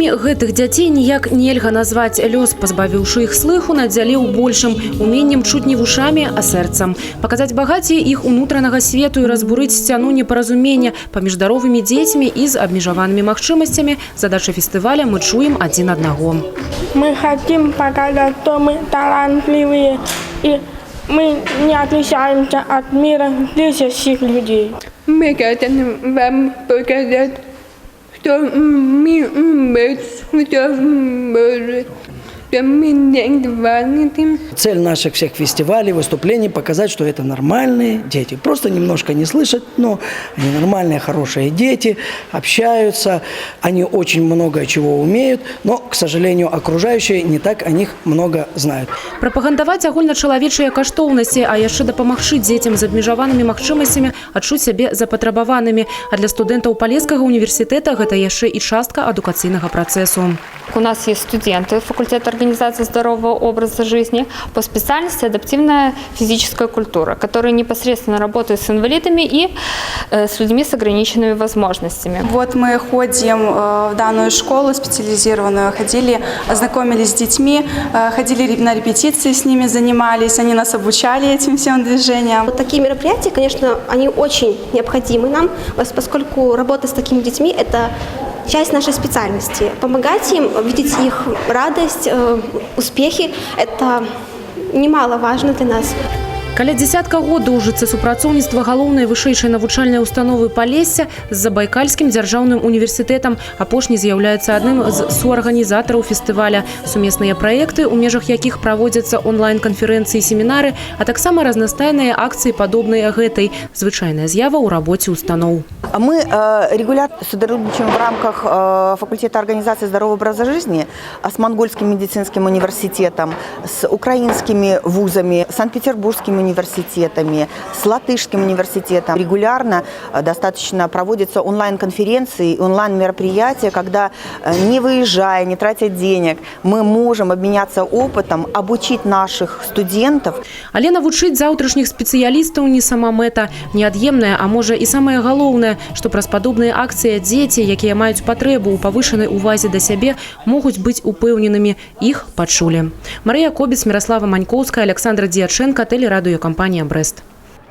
сёння гэтых дзяцей ніяк нельга назваць. Лёс, пазбавіўшы іх слыху, надзяліў большым уменнем чуць не вушамі, а сэрцам. Паказаць багацце іх унутранага свету і разбурыць сцяну непаразумення паміж здаровымі дзецьмі і з абмежаванымі магчымасцямі – задача фестываля «Мы чуем адзін аднаго». Мы хотим показать, что мы талантливые и мы не отличаемся от мира близких людей. Мы хотим вам показать, что мы умеем, что может. Цель наших всех фестивалей, выступлений – показать, что это нормальные дети. Просто немножко не слышат, но они нормальные, хорошие дети, общаются, они очень много чего умеют, но, к сожалению, окружающие не так о них много знают. Прапагандаваць агульначалавечыя каштоўнасці, а яшчэ дапамагчы дзецям з абмежаванымі магчымасцямі адчуць сябе запатрабаванымі. А для студэнтаў Палескага універсітэта гэта яшчэ і частка адукацыйнага працэсу. У нас есть студенты факультета организации здорового образа жизни по специальности адаптивная физическая культура, которые непосредственно работают с инвалидами и с людьми с ограниченными возможностями. Вот мы ходим в данную школу специализированную, ходили, ознакомились с детьми, ходили на репетиции с ними, занимались, они нас обучали этим всем движениям. Вот такие мероприятия, конечно, они очень необходимы нам, поскольку работа с такими детьми – это часть нашей специальности. Помогать им, видеть их радость, успехи – это немаловажно для нас. Каля дзесятка год доўжыцца супрацоўніцтва галоўнай вышэйшай навучальнай установы Палесся з Забайкальскім дзяржаўным універсітэтам. Апошні з'яўляецца адным з суарганізатараў фестываля. Сумесныя праекты, у межах якіх праводзяцца онлайн-канферэнцыі і семінары, а таксама разнастайныя акцыі, падобныя гэтай. Звычайная з'ява ў рабоце устаноў. Мы регулярно сотрудничаем в рамках факультета организации здорового образа жизни с Монгольским медицинским университетом, с украинскими вузами, Санкт-Петербургскими университетами, с Латышским университетом. Регулярно достаточно проводятся онлайн-конференции, онлайн-мероприятия, когда, не выезжая, не тратя денег, мы можем обменяться опытом, обучить наших студентов. Але навучыць заўтрашніх спецыялістаў не сама мэта, неад'емная, а можа і самае галоўнае, што праз падобныя акцыі дзеці, якія маюць патрэбу ў павышанай увазе да сябе, могуць быць упэўненымі, іх пачулі. Марыя Кобец, Міраслава Манькоўская, Александра Дьяченко, телерадыёкампанія «Брест».